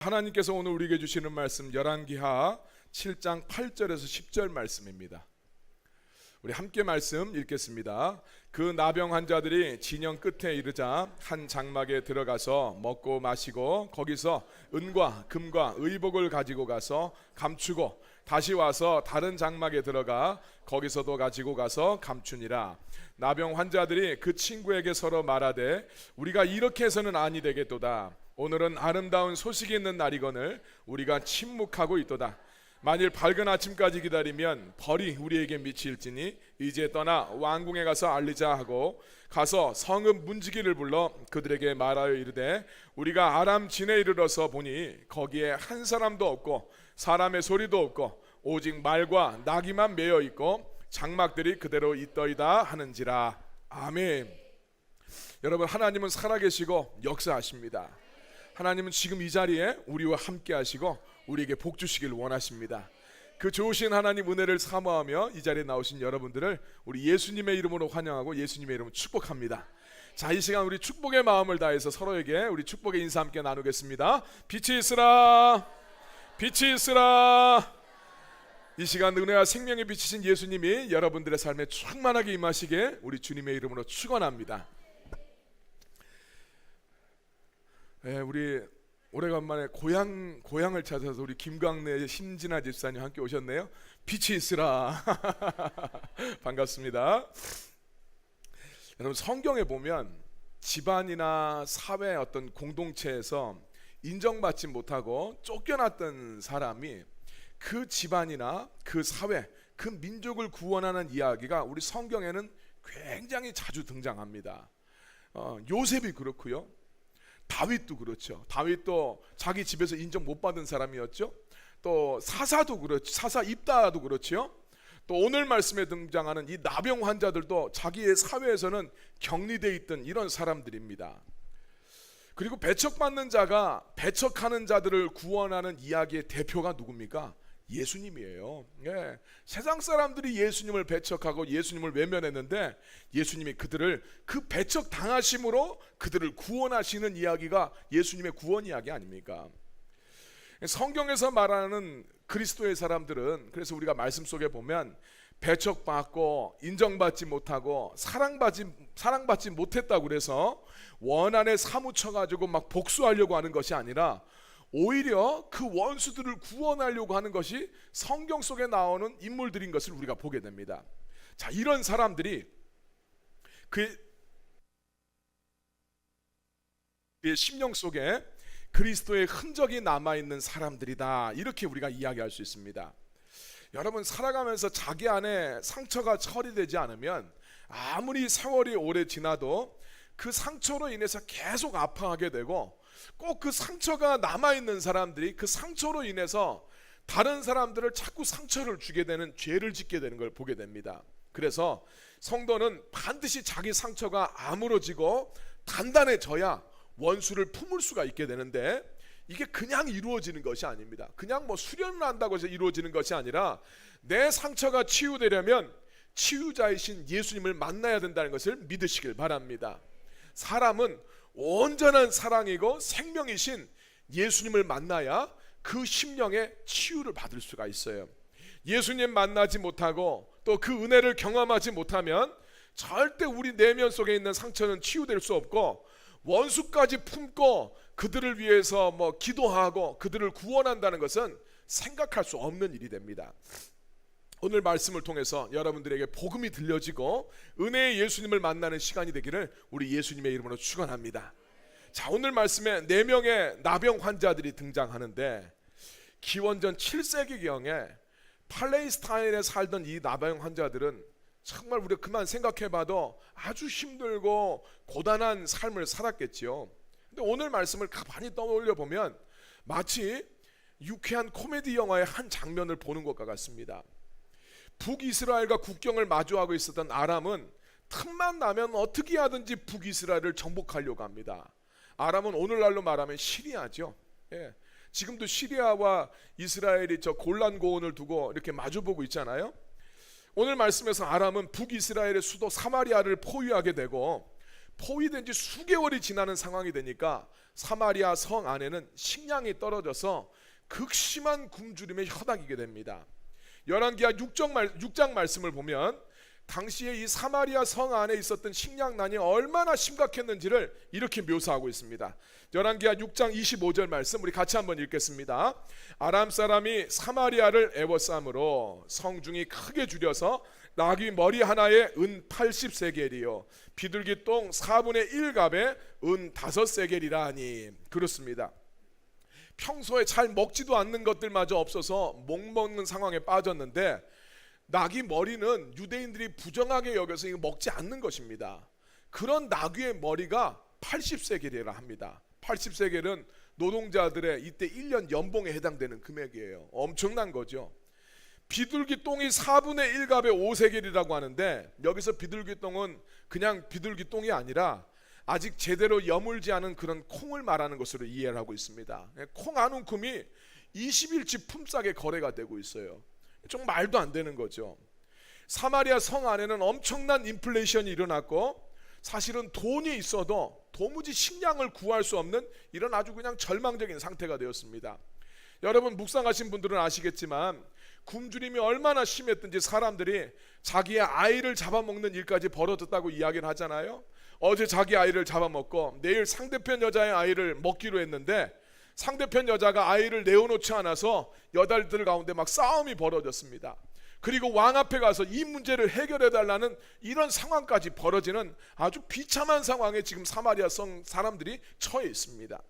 하나님께서 오늘 우리에게 주시는 말씀 열왕기하 7장 8절에서 10절 말씀입니다. 우리 함께 말씀 읽겠습니다. 그 나병 환자들이 진영 끝에 이르자 한 장막에 들어가서 먹고 마시고 거기서 은과 금과 의복을 가지고 가서 감추고 다시 와서 다른 장막에 들어가 거기서도 가지고 가서 감추니라. 나병 환자들이 그 친구에게 서로 말하되 우리가 이렇게 해서는 아니 되겠도다. 오늘은 아름다운 소식이 있는 날이거늘 우리가 침묵하고 있도다. 만일 밝은 아침까지 기다리면 벌이 우리에게 미칠지니 이제 떠나 왕궁에 가서 알리자 하고 가서 성읍 문지기를 불러 그들에게 말하여 이르되 우리가 아람 진에 이르러서 보니 거기에 한 사람도 없고 사람의 소리도 없고 오직 말과 나귀만 매여 있고 장막들이 그대로 있더이다 하는지라. 아멘. 여러분, 하나님은 살아계시고 역사하십니다. 하나님은 지금 이 자리에 우리와 함께 하시고 우리에게 복 주시길 원하십니다. 그 좋으신 하나님 은혜를 사모하며 이 자리에 나오신 여러분들을 우리 예수님의 이름으로 환영하고 예수님의 이름으로 축복합니다. 자, 이 시간 우리 축복의 마음을 다해서 서로에게 우리 축복의 인사 함께 나누겠습니다. 빛이 있으라, 빛이 있으라. 이 시간 은혜와 생명의 빛이신 예수님이 여러분들의 삶에 충만하게 임하시게 우리 주님의 이름으로 축원합니다. 네, 우리 오래간만에 고향을 찾아서 우리 김광래 심진아 집사님 함께 오셨네요. 빛이 있으라. 반갑습니다. 여러분, 성경에 보면 집안이나 사회 어떤 공동체에서 인정받지 못하고 쫓겨났던 사람이 그 집안이나 그 사회, 그 민족을 구원하는 이야기가 우리 성경에는 굉장히 자주 등장합니다. 요셉이 그렇고요. 다윗도 그렇죠. 다윗도 자기 집에서 인정 못 받은 사람이었죠. 또 사사도 그렇죠. 사사 입다도 그렇죠. 또 오늘 말씀에 등장하는 이 나병 환자들도 자기의 사회에서는 격리되어 있던 이런 사람들입니다. 그리고 배척받는 자가 배척하는 자들을 구원하는 이야기의 대표가 누굽니까? 예수님이에요. 예. 세상 사람들이 예수님을 배척하고 예수님을 외면했는데 예수님이 그들을 그 배척 당하심으로 그들을 구원하시는 이야기가 예수님의 구원 이야기 아닙니까? 성경에서 말하는 그리스도의 사람들은, 그래서 우리가 말씀 속에 보면 배척받고 인정받지 못하고 사랑받지 못했다고 그래서 원한에 사무쳐가지고 막 복수하려고 하는 것이 아니라 오히려 그 원수들을 구원하려고 하는 것이 성경 속에 나오는 인물들인 것을 우리가 보게 됩니다. 자, 이런 사람들이 그의 심령 속에 그리스도의 흔적이 남아있는 사람들이다, 이렇게 우리가 이야기할 수 있습니다. 여러분, 살아가면서 자기 안에 상처가 처리되지 않으면 아무리 세월이 오래 지나도 그 상처로 인해서 계속 아파하게 되고, 꼭 그 상처가 남아있는 사람들이 그 상처로 인해서 다른 사람들을 자꾸 상처를 주게 되는, 죄를 짓게 되는 걸 보게 됩니다. 그래서 성도는 반드시 자기 상처가 아물어지고 단단해져야 원수를 품을 수가 있게 되는데, 이게 그냥 이루어지는 것이 아닙니다. 그냥 뭐 수련을 한다고 해서 이루어지는 것이 아니라 내 상처가 치유되려면 치유자이신 예수님을 만나야 된다는 것을 믿으시길 바랍니다. 사람은 온전한 사랑이고 생명이신 예수님을 만나야 그 심령의 치유를 받을 수가 있어요. 예수님 만나지 못하고 또 그 은혜를 경험하지 못하면 절대 우리 내면 속에 있는 상처는 치유될 수 없고, 원수까지 품고 그들을 위해서 뭐 기도하고 그들을 구원한다는 것은 생각할 수 없는 일이 됩니다. 오늘 말씀을 통해서 여러분들에게 복음이 들려지고 은혜의 예수님을 만나는 시간이 되기를 우리 예수님의 이름으로 축원합니다. 자, 오늘 말씀에 4명의 나병 환자들이 등장하는데, 기원전 7세기경에 팔레스타인에 살던 이 나병 환자들은 정말 우리가 그만 생각해봐도 아주 힘들고 고단한 삶을 살았겠지요. 근데 오늘 말씀을 가만히 떠올려 보면 마치 유쾌한 코미디 영화의 한 장면을 보는 것과 같습니다. 북이스라엘과 국경을 마주하고 있었던 아람은 틈만 나면 어떻게 하든지 북이스라엘을 정복하려고 합니다. 아람은 오늘날로 말하면 시리아죠. 예. 지금도 시리아와 이스라엘이 저 골란 고원을 두고 이렇게 마주보고 있잖아요. 오늘 말씀에서 아람은 북이스라엘의 수도 사마리아를 포위하게 되고 포위된 지 수개월이 지나는 상황이 되니까 사마리아 성 안에는 식량이 떨어져서 극심한 굶주림에 허덕이게 됩니다. 열왕기하 6장 말씀을 보면 당시에 이 사마리아 성 안에 있었던 식량난이 얼마나 심각했는지를 이렇게 묘사하고 있습니다. 열왕기하 6장 25절 말씀 우리 같이 한번 읽겠습니다. 아람 사람이 사마리아를 애워싸므로 성중이 크게 줄여서 나귀 머리 하나에 은 80세겔이요 비둘기 똥 4분의 1갑에 은 5세겔이라 하니. 그렇습니다. 평소에 잘 먹지도 않는 것들마저 없어서 목먹는 상황에 빠졌는데 나귀 머리는 유대인들이 부정하게 여겨서 이거 먹지 않는 것입니다. 그런 나귀의 머리가 80세겔이라 합니다. 80세겔은 노동자들의 이때 1년 연봉에 해당되는 금액이에요. 엄청난 거죠. 비둘기 똥이 4분의 1갑에 5세겔이라고 하는데 여기서 비둘기 똥은 그냥 비둘기 똥이 아니라 아직 제대로 여물지 않은 그런 콩을 말하는 것으로 이해를 하고 있습니다. 콩 한 움큼이 20일치 품삯에 거래가 되고 있어요. 좀 말도 안 되는 거죠. 사마리아 성 안에는 엄청난 인플레이션이 일어났고 사실은 돈이 있어도 도무지 식량을 구할 수 없는 이런 아주 그냥 절망적인 상태가 되었습니다. 여러분 묵상하신 분들은 아시겠지만 굶주림이 얼마나 심했든지 사람들이 자기의 아이를 잡아먹는 일까지 벌어졌다고 이야기를 하잖아요. 어제 자기 아이를 잡아먹고 내일 상대편 여자의 아이를 먹기로 했는데 상대편 여자가 아이를 내어놓지 않아서 여자들 가운데 막 싸움이 벌어졌습니다. 그리고 왕 앞에 가서 이 문제를 해결해달라는 이런 상황까지 벌어지는 아주 비참한 상황에 지금 사마리아 성 사람들이 처해 있습니다.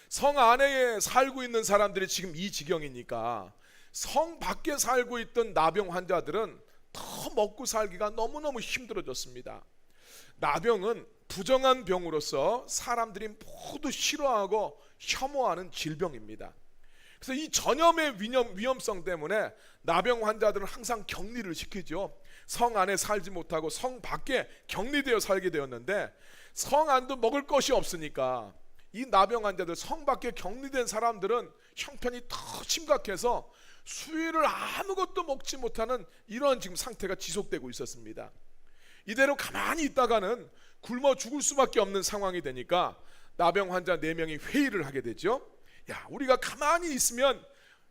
성 안에 살고 있는 사람들이 지금 이 지경이니까 성 밖에 살고 있던 나병 환자들은 더 먹고 살기가 너무너무 힘들어졌습니다. 나병은 부정한 병으로서 사람들이 모두 싫어하고 혐오하는 질병입니다. 그래서 이 전염의 위험성 때문에 나병 환자들은 항상 격리를 시키죠. 성 안에 살지 못하고 성 밖에 격리되어 살게 되었는데 성 안도 먹을 것이 없으니까 이 나병 환자들, 성 밖에 격리된 사람들은 형편이 더 심각해서 수일을 아무것도 먹지 못하는 이런 지금 상태가 지속되고 있었습니다. 이대로 가만히 있다가는 굶어 죽을 수밖에 없는 상황이 되니까 나병 환자 4명이 회의를 하게 되죠. 야, 우리가 가만히 있으면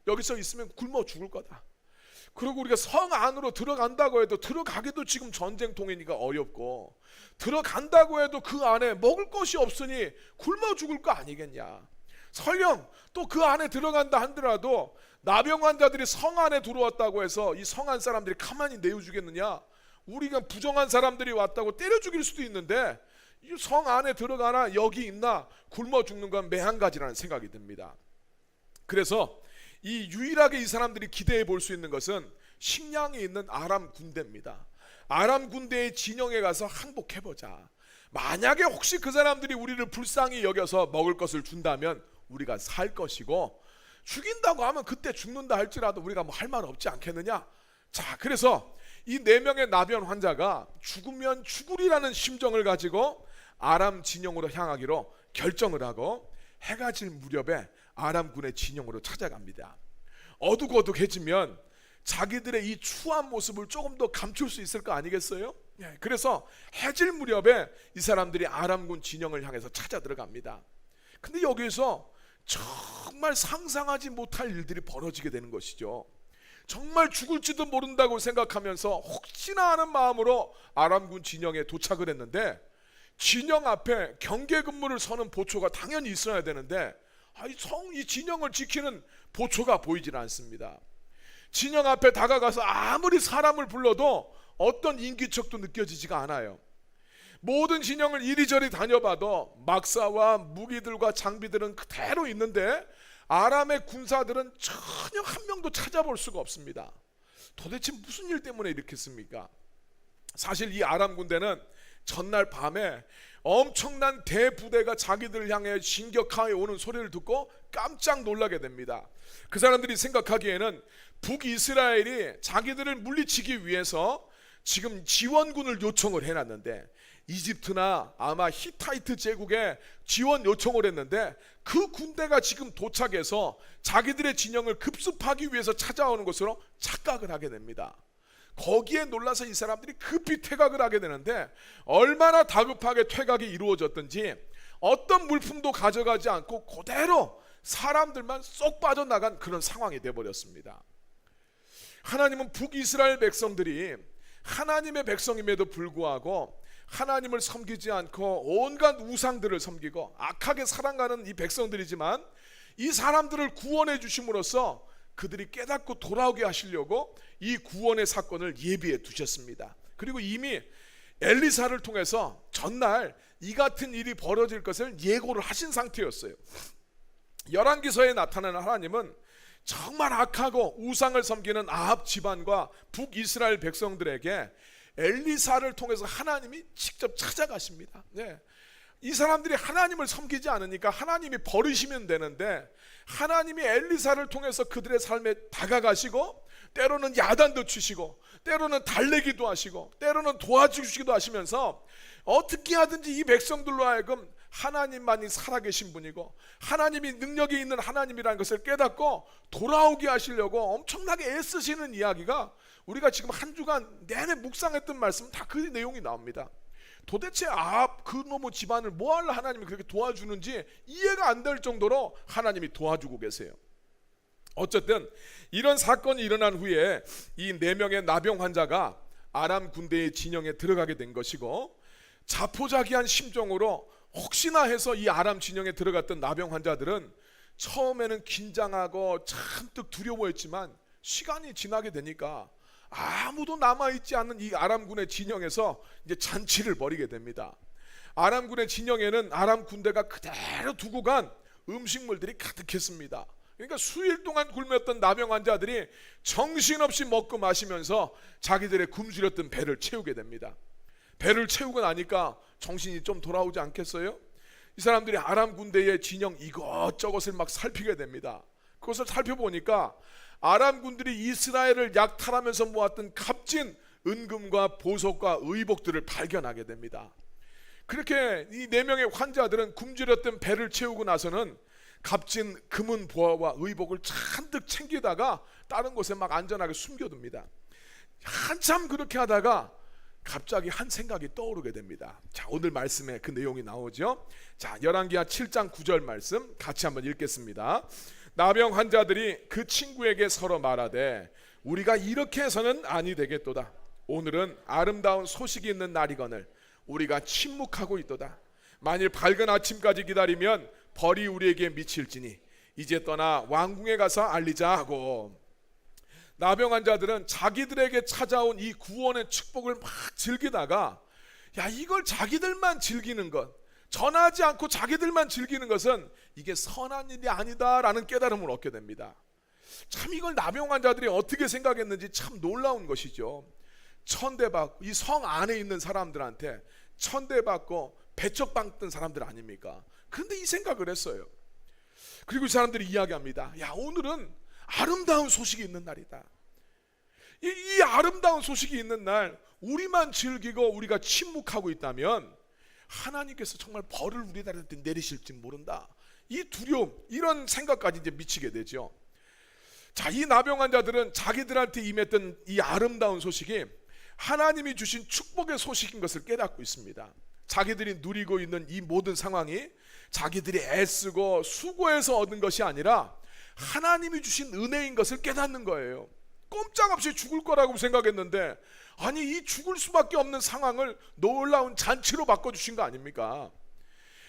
여기서 있으면 굶어 죽을 거다. 그리고 우리가 성 안으로 들어간다고 해도 들어가기도 지금 전쟁통이니까 어렵고 들어간다고 해도 그 안에 먹을 것이 없으니 굶어 죽을 거 아니겠냐. 설령 또 그 안에 들어간다 하더라도 나병 환자들이 성 안에 들어왔다고 해서 이 성 안 사람들이 가만히 내어주겠느냐. 우리가 부정한 사람들이 왔다고 때려 죽일 수도 있는데 이 성 안에 들어가나 여기 있나 굶어 죽는 건 매한가지라는 생각이 듭니다. 그래서 이 유일하게 이 사람들이 기대해 볼 수 있는 것은 식량이 있는 아람 군대입니다. 아람 군대의 진영에 가서 항복해보자. 만약에 혹시 그 사람들이 우리를 불쌍히 여겨서 먹을 것을 준다면 우리가 살 것이고 죽인다고 하면 그때 죽는다 할지라도 우리가 뭐 할 말 없지 않겠느냐. 자, 그래서 이 4명의 나병 환자가 죽으면 죽으리라는 심정을 가지고 아람 진영으로 향하기로 결정을 하고 해가 질 무렵에 아람군의 진영으로 찾아갑니다. 어둑어둑해지면 자기들의 이 추한 모습을 조금 더 감출 수 있을 거 아니겠어요? 그래서 해질 무렵에 이 사람들이 아람군 진영을 향해서 찾아 들어갑니다. 근데 여기서 정말 상상하지 못할 일들이 벌어지게 되는 것이죠. 정말 죽을지도 모른다고 생각하면서 혹시나 하는 마음으로 아람군 진영에 도착을 했는데 진영 앞에 경계 근무를 서는 보초가 당연히 있어야 되는데 이 진영을 지키는 보초가 보이질 않습니다. 진영 앞에 다가가서 아무리 사람을 불러도 어떤 인기척도 느껴지지가 않아요. 모든 진영을 이리저리 다녀봐도 막사와 무기들과 장비들은 그대로 있는데 아람의 군사들은 전혀 한 명도 찾아볼 수가 없습니다. 도대체 무슨 일 때문에 이렇겠습니까? 사실 이 아람 군대는 전날 밤에 엄청난 대부대가 자기들을 향해 진격하여 오는 소리를 듣고 깜짝 놀라게 됩니다. 그 사람들이 생각하기에는 북이스라엘이 자기들을 물리치기 위해서 지금 지원군을 요청을 해놨는데 이집트나 아마 히타이트 제국에 지원 요청을 했는데 그 군대가 지금 도착해서 자기들의 진영을 급습하기 위해서 찾아오는 것으로 착각을 하게 됩니다. 거기에 놀라서 이 사람들이 급히 퇴각을 하게 되는데, 얼마나 다급하게 퇴각이 이루어졌든지 어떤 물품도 가져가지 않고 그대로 사람들만 쏙 빠져나간 그런 상황이 되어버렸습니다. 하나님은 북이스라엘 백성들이 하나님의 백성임에도 불구하고 하나님을 섬기지 않고 온갖 우상들을 섬기고 악하게 살아가는 이 백성들이지만, 이 사람들을 구원해 주심으로써 그들이 깨닫고 돌아오게 하시려고 이 구원의 사건을 예비해 두셨습니다. 그리고 이미 엘리사를 통해서 전날 이 같은 일이 벌어질 것을 예고를 하신 상태였어요. 열왕기서에 나타나는 하나님은 정말 악하고 우상을 섬기는 아합 집안과 북이스라엘 백성들에게 엘리사를 통해서 하나님이 직접 찾아가십니다. 네. 이 사람들이 하나님을 섬기지 않으니까 하나님이 버리시면 되는데, 하나님이 엘리사를 통해서 그들의 삶에 다가가시고 때로는 야단도 치시고 때로는 달래기도 하시고 때로는 도와주시기도 하시면서 어떻게 하든지 이 백성들로 하여금 하나님만이 살아계신 분이고 하나님이 능력이 있는 하나님이라는 것을 깨닫고 돌아오게 하시려고 엄청나게 애쓰시는 이야기가, 우리가 지금 한 주간 내내 묵상했던 말씀 다 그 내용이 나옵니다. 도대체 아합 그놈의 집안을 뭐하러 하나님이 그렇게 도와주는지 이해가 안 될 정도로 하나님이 도와주고 계세요. 어쨌든 이런 사건이 일어난 후에 이 4명의 나병 환자가 아람 군대의 진영에 들어가게 된 것이고, 자포자기한 심정으로 혹시나 해서 이 아람 진영에 들어갔던 나병 환자들은 처음에는 긴장하고 잔뜩 두려워했지만 시간이 지나게 되니까 아무도 남아있지 않는 이 아람군의 진영에서 이제 잔치를 벌이게 됩니다. 아람군의 진영에는 아람 군대가 그대로 두고 간 음식물들이 가득했습니다. 그러니까 수일 동안 굶었던 나병 환자들이 정신없이 먹고 마시면서 자기들의 굶주렸던 배를 채우게 됩니다. 배를 채우고 나니까 정신이 좀 돌아오지 않겠어요? 이 사람들이 아람 군대의 진영 이것저것을 막 살피게 됩니다. 그것을 살펴보니까 아람 군들이 이스라엘을 약탈하면서 모았던 값진 은금과 보석과 의복들을 발견하게 됩니다. 그렇게 이 4명의 환자들은 굶주렸던 배를 채우고 나서는 값진 금은 보화와 의복을 잔뜩 챙기다가 다른 곳에 막 안전하게 숨겨둡니다. 한참 그렇게 하다가 갑자기 한 생각이 떠오르게 됩니다. 자, 오늘 말씀에 그 내용이 나오죠. 자, 열왕기하 7장 9절 말씀 같이 한번 읽겠습니다. 나병 환자들이 그 친구에게 서로 말하되 우리가 이렇게 해서는 아니 되겠도다. 오늘은 아름다운 소식이 있는 날이거늘 우리가 침묵하고 있도다. 만일 밝은 아침까지 기다리면 벌이 우리에게 미칠지니 이제 떠나 왕궁에 가서 알리자 하고, 나병 환자들은 자기들에게 찾아온 이 구원의 축복을 막 즐기다가, 야, 이걸 자기들만 즐기는 것, 전하지 않고 자기들만 즐기는 것은 이게 선한 일이 아니다라는 깨달음을 얻게 됩니다. 참 이걸 나병 환자들이 어떻게 생각했는지 참 놀라운 것이죠. 천대받고 이 성 안에 있는 사람들한테 천대받고 배척받던 사람들 아닙니까? 그런데 이 생각을 했어요. 그리고 이 사람들이 이야기합니다. 야, 오늘은 아름다운 소식이 있는 날이다. 이 아름다운 소식이 있는 날 우리만 즐기고 우리가 침묵하고 있다면 하나님께서 정말 벌을 우리들한테 내리실지 모른다. 이 두려움, 이런 생각까지 이제 미치게 되죠. 자, 이 나병 환자들은 자기들한테 임했던 이 아름다운 소식이 하나님이 주신 축복의 소식인 것을 깨닫고 있습니다. 자기들이 누리고 있는 이 모든 상황이 자기들이 애쓰고 수고해서 얻은 것이 아니라 하나님이 주신 은혜인 것을 깨닫는 거예요. 꼼짝없이 죽을 거라고 생각했는데, 아니 이 죽을 수밖에 없는 상황을 놀라운 잔치로 바꿔주신 거 아닙니까?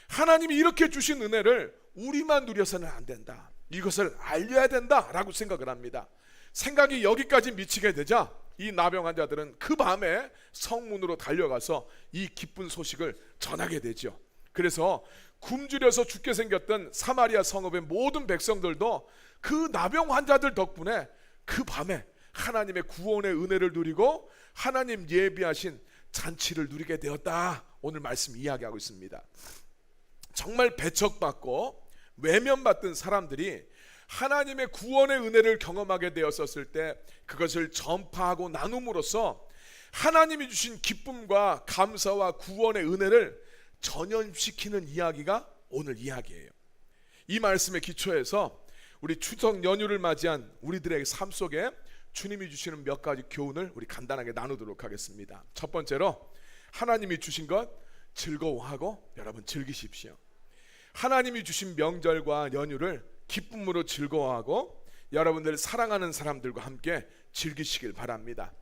하나님이 이렇게 주신 은혜를 우리만 누려서는 안 된다. 이것을 알려야 된다라고 생각을 합니다. 생각이 여기까지 미치게 되자 이 나병 환자들은 그 밤에 성문으로 달려가서 이 기쁜 소식을 전하게 되죠. 그래서 굶주려서 죽게 생겼던 사마리아 성읍의 모든 백성들도 그 나병 환자들 덕분에 그 밤에 하나님의 구원의 은혜를 누리고 하나님 예비하신 잔치를 누리게 되었다. 오늘 말씀 이야기하고 있습니다. 정말 배척받고 외면받던 사람들이 하나님의 구원의 은혜를 경험하게 되었었을 때 그것을 전파하고 나눔으로써 하나님이 주신 기쁨과 감사와 구원의 은혜를 전염시키는 이야기가 오늘 이야기예요. 이 말씀의 기초에서 우리 추석 연휴를 맞이한 우리들의 삶 속에 주님이 주시는 몇 가지 교훈을 우리 간단하게 나누도록 하겠습니다. 첫 번째로 하나님이 주신 것 즐거워하고 여러분 즐기십시오. 하나님이 주신 명절과 연휴를 기쁨으로 즐거워하고 여러분들 사랑하는 사람들과 함께 즐기시길 바랍니다.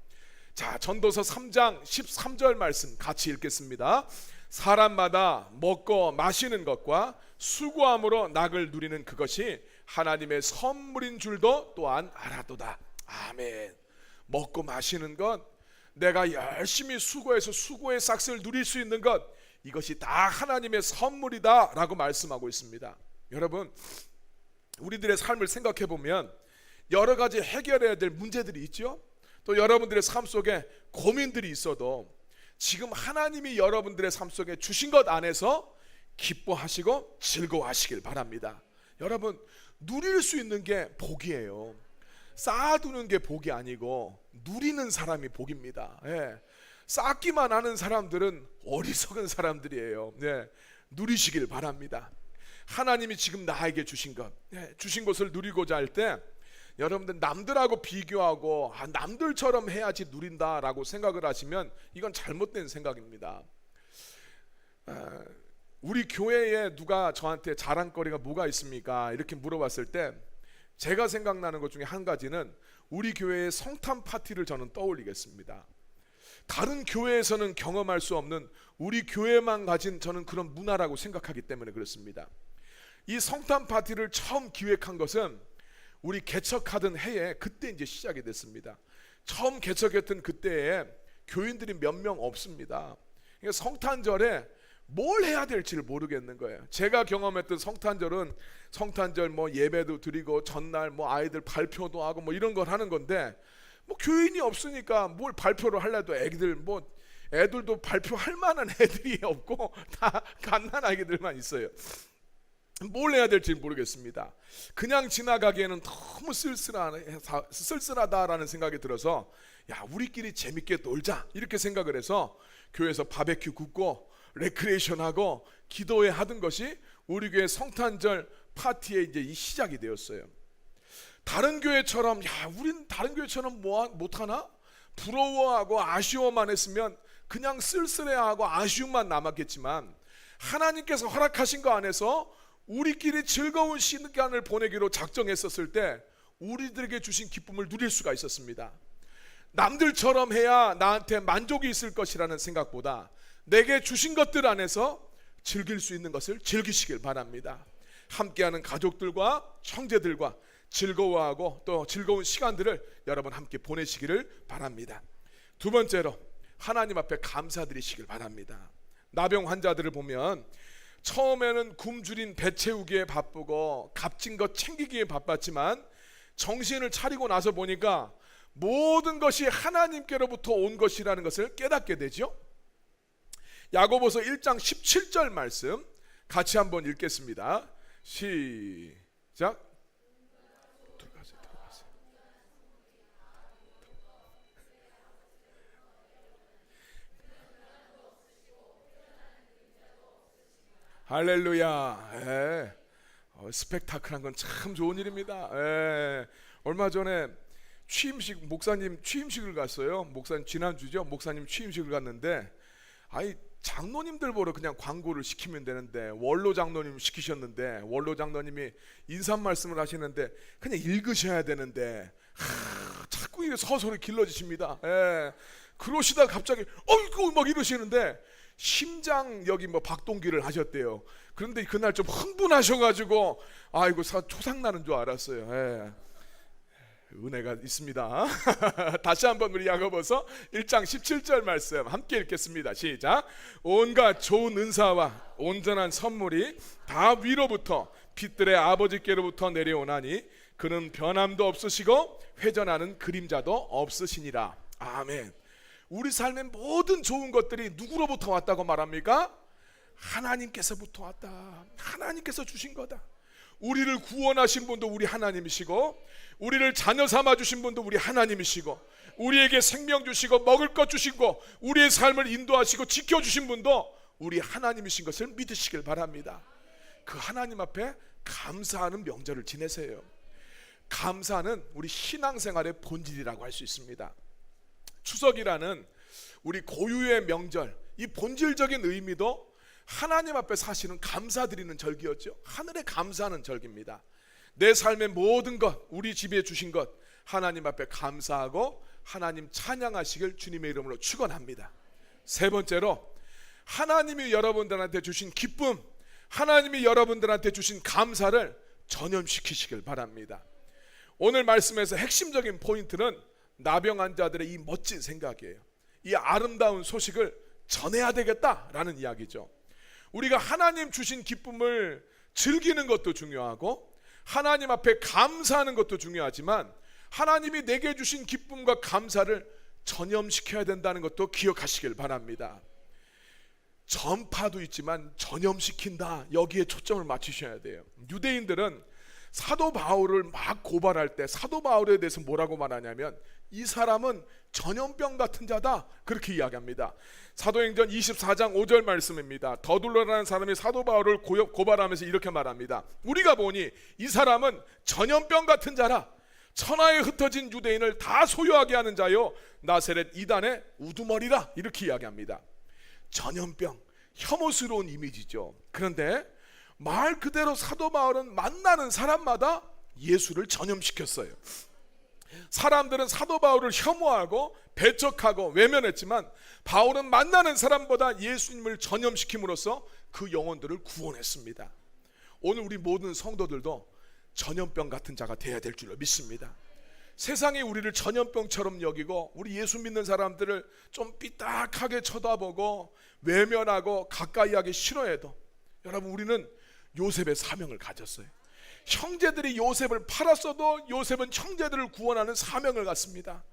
자, 전도서 3장 13절 말씀 같이 읽겠습니다. 사람마다 먹고 마시는 것과 수고함으로 낙을 누리는 그것이 하나님의 선물인 줄도 또한 알아도다. 아멘. 먹고 마시는 것, 내가 열심히 수고해서 수고의 삭스를 누릴 수 있는 것, 이것이 다 하나님의 선물이다 라고 말씀하고 있습니다. 여러분, 우리들의 삶을 생각해 보면 여러 가지 해결해야 될 문제들이 있죠. 또 여러분들의 삶 속에 고민들이 있어도 지금 하나님이 여러분들의 삶 속에 주신 것 안에서 기뻐하시고 즐거워하시길 바랍니다. 여러분, 누릴 수 있는 게 복이에요. 쌓아두는 게 복이 아니고 누리는 사람이 복입니다. 예. 쌓기만 하는 사람들은 어리석은 사람들이에요. 예. 누리시길 바랍니다. 하나님이 지금 나에게 주신 것, 주신 것을 누리고자 할 때 여러분들 남들하고 비교하고 남들처럼 해야지 누린다라고 생각을 하시면 이건 잘못된 생각입니다. 우리 교회에 누가 저한테 자랑거리가 뭐가 있습니까? 이렇게 물어봤을 때 제가 생각나는 것 중에 한 가지는 우리 교회의 성탄 파티를 저는 떠올리겠습니다. 다른 교회에서는 경험할 수 없는 우리 교회만 가진 저는 그런 문화라고 생각하기 때문에 그렇습니다. 이 성탄 파티를 처음 기획한 것은 우리 개척하던 해에 그때 이제 시작이 됐습니다. 처음 개척했던 그때에 교인들이 몇 명 없습니다. 그러니까 성탄절에 뭘 해야 될지를 모르겠는 거예요. 제가 경험했던 성탄절은 성탄절 뭐 예배도 드리고 전날 뭐 아이들 발표도 하고 뭐 이런 걸 하는 건데 뭐 교인이 없으니까 뭘 발표를 하려도 애들도 발표할 만한 애들이 없고 다 갓난아기들만 있어요. 뭘 해야 될지 모르겠습니다. 그냥 지나가기에는 너무 쓸쓸하다라는 생각이 들어서 야, 우리끼리 재밌게 놀자 이렇게 생각을 해서 교회에서 바베큐 굽고 레크레이션하고 기도회 하던 것이 우리 교회 성탄절 파티의 이제 이 시작이 되었어요. 다른 교회처럼 우린 다른 교회처럼 못하나? 부러워하고 아쉬워만 했으면 그냥 쓸쓸해하고 아쉬움만 남았겠지만 하나님께서 허락하신 거 안에서 우리끼리 즐거운 시간을 보내기로 작정했었을 때 우리들에게 주신 기쁨을 누릴 수가 있었습니다. 남들처럼 해야 나한테 만족이 있을 것이라는 생각보다 내게 주신 것들 안에서 즐길 수 있는 것을 즐기시길 바랍니다. 함께하는 가족들과 형제들과 즐거워하고 또 즐거운 시간들을 여러분 함께 보내시기를 바랍니다. 두 번째로 하나님 앞에 감사드리시길 바랍니다. 나병 환자들을 보면 처음에는 굶주린 배 채우기에 바쁘고 값진 것 챙기기에 바빴지만 정신을 차리고 나서 보니까 모든 것이 하나님께로부터 온 것이라는 것을 깨닫게 되죠. 야고보서 1장 17절 말씀 같이 한번 읽겠습니다. 시작. 들어가세요. 할렐루야. 스펙타클한 건 참 좋은 일입니다. 얼마 전에 목사님 취임식을 갔어요. 목사님 지난주죠. 목사님 취임식을 갔는데 장로님들 보러 그냥 광고를 시키면 되는데 원로 장로님 시키셨는데 원로 장로님이 인사 말씀을 하시는데 그냥 읽으셔야 되는데 자꾸 이게 서서히 길러지십니다. 그러시다 갑자기 어이구 막 이러시는데 심장 여기 뭐 박동기를 하셨대요. 그런데 그날 좀 흥분하셔가지고 아이고 초상나는 줄 알았어요. 은혜가 있습니다. 다시 한번 우리 야고보서 1장 17절 말씀 함께 읽겠습니다. 시작. 온갖 좋은 은사와 온전한 선물이 다 위로부터 빛들의 아버지께로부터 내려오나니 그는 변함도 없으시고 회전하는 그림자도 없으시니라. 아멘. 우리 삶의 모든 좋은 것들이 누구로부터 왔다고 말합니까? 하나님께서부터 왔다. 하나님께서 주신 거다. 우리를 구원하신 분도 우리 하나님이시고 우리를 자녀 삼아 주신 분도 우리 하나님이시고 우리에게 생명 주시고 먹을 것 주시고 우리의 삶을 인도하시고 지켜주신 분도 우리 하나님이신 것을 믿으시길 바랍니다. 그 하나님 앞에 감사하는 명절을 지내세요. 감사는 우리 신앙생활의 본질이라고 할 수 있습니다. 추석이라는 우리 고유의 명절, 이 본질적인 의미도 하나님 앞에 사실은 감사드리는 절기였죠. 하늘에 감사하는 절기입니다. 내 삶의 모든 것, 우리 집에 주신 것 하나님 앞에 감사하고 하나님 찬양하시길 주님의 이름으로 축원합니다. 세 번째로, 하나님이 여러분들한테 주신 기쁨, 하나님이 여러분들한테 주신 감사를 전염시키시길 바랍니다. 오늘 말씀에서 핵심적인 포인트는 나병 환자들의 이 멋진 생각이에요. 이 아름다운 소식을 전해야 되겠다라는 이야기죠. 우리가 하나님 주신 기쁨을 즐기는 것도 중요하고 하나님 앞에 감사하는 것도 중요하지만 하나님이 내게 주신 기쁨과 감사를 전염시켜야 된다는 것도 기억하시길 바랍니다. 전파도 있지만 전염시킨다, 여기에 초점을 맞추셔야 돼요. 유대인들은 사도 바울을 막 고발할 때 사도 바울에 대해서 뭐라고 말하냐면 이 사람은 전염병 같은 자다, 그렇게 이야기합니다. 사도행전 24장 5절 말씀입니다. 더둘러라는 사람이 사도 바울을 고발하면서 이렇게 말합니다. 우리가 보니 이 사람은 전염병 같은 자라. 천하에 흩어진 유대인을 다 소유하게 하는 자요 나세렛 이단의 우두머리라, 이렇게 이야기합니다. 전염병, 혐오스러운 이미지죠. 그런데 말 그대로 사도 바울은 만나는 사람마다 예수를 전염시켰어요. 사람들은 사도 바울을 혐오하고 배척하고 외면했지만 바울은 만나는 사람보다 예수님을 전염시킴으로써 그 영혼들을 구원했습니다. 오늘 우리 모든 성도들도 전염병 같은 자가 돼야 될 줄로 믿습니다. 세상이 우리를 전염병처럼 여기고 우리 예수 믿는 사람들을 좀 삐딱하게 쳐다보고 외면하고 가까이 하기 싫어해도, 여러분, 우리는 요셉의 사명을 가졌어요. 형제들이 요셉을 팔았어도 요셉은 형제들을 구원하는 사명을 갖습니다.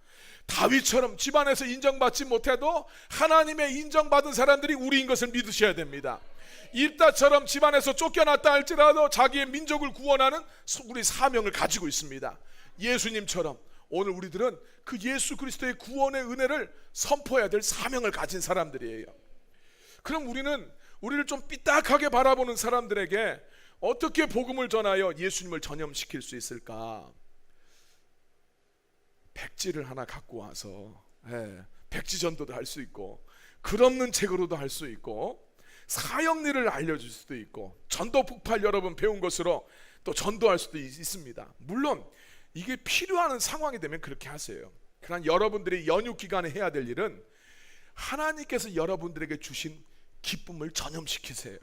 다윗처럼 집안에서 인정받지 못해도 하나님의 인정받은 사람들이 우리인 것을 믿으셔야 됩니다. 입다처럼 집안에서 쫓겨났다 할지라도 자기의 민족을 구원하는 우리 사명을 가지고 있습니다. 예수님처럼 오늘 우리들은 그 예수 그리스도의 구원의 은혜를 선포해야 될 사명을 가진 사람들이에요. 그럼 우리를 좀 삐딱하게 바라보는 사람들에게 어떻게 복음을 전하여 예수님을 전염시킬 수 있을까? 백지를 하나 갖고 와서 백지전도도 할 수 있고 글 없는 책으로도 할 수 있고 사형리를 알려줄 수도 있고 전도 폭발 여러분 배운 것으로 또 전도할 수도 있습니다. 물론 이게 필요한 상황이 되면 그렇게 하세요. 그러나 여러분들이 연휴 기간에 해야 될 일은 하나님께서 여러분들에게 주신 기쁨을 전염시키세요.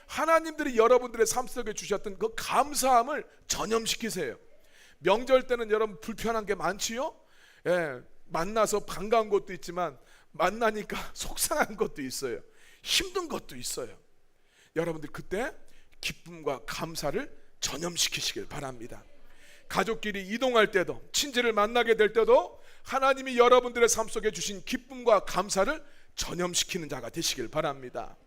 하나님들이 여러분들의 삶 속에 주셨던 그 감사함을 전염시키세요. 명절 때는 여러분 불편한 게 많지요? 만나서 반가운 것도 있지만 만나니까 속상한 것도 있어요. 힘든 것도 있어요. 여러분들 그때 기쁨과 감사를 전염시키시길 바랍니다. 가족끼리 이동할 때도, 친지를 만나게 될 때도 하나님이 여러분들의 삶 속에 주신 기쁨과 감사를 전염시키는 자가 되시길 바랍니다.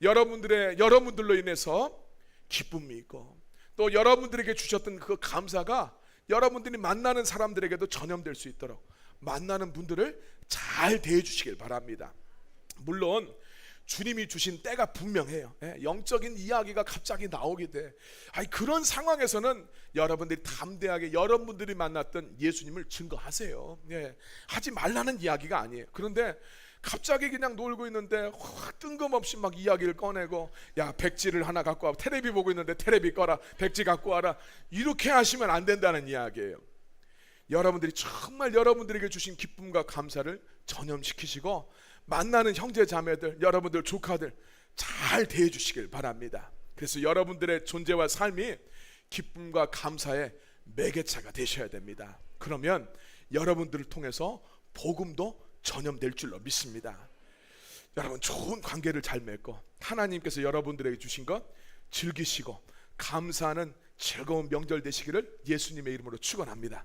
여러분들로 인해서 기쁨이 있고 또 여러분들에게 주셨던 그 감사가 여러분들이 만나는 사람들에게도 전염될 수 있도록 만나는 분들을 잘 대해 주시길 바랍니다. 물론 주님이 주신 때가 분명해요. 영적인 이야기가 갑자기 나오게 돼. 그런 상황에서는 여러분들이 담대하게 여러분들이 만났던 예수님을 증거하세요. 하지 말라는 이야기가 아니에요. 그런데 갑자기 그냥 놀고 있는데 확 뜬금없이 막 이야기를 꺼내고, 야, 백지를 하나 갖고 와, 테레비 보고 있는데 테레비 꺼라, 백지 갖고 와라, 이렇게 하시면 안 된다는 이야기예요. 여러분들이 정말 여러분들에게 주신 기쁨과 감사를 전염시키시고 만나는 형제 자매들, 여러분들 조카들 잘 대해 주시길 바랍니다. 그래서 여러분들의 존재와 삶이 기쁨과 감사의 매개차가 되셔야 됩니다. 그러면 여러분들을 통해서 복음도 전염될 줄로 믿습니다. 여러분 좋은 관계를 잘 맺고 하나님께서 여러분들에게 주신 것 즐기시고 감사하는 즐거운 명절 되시기를 예수님의 이름으로 축원합니다.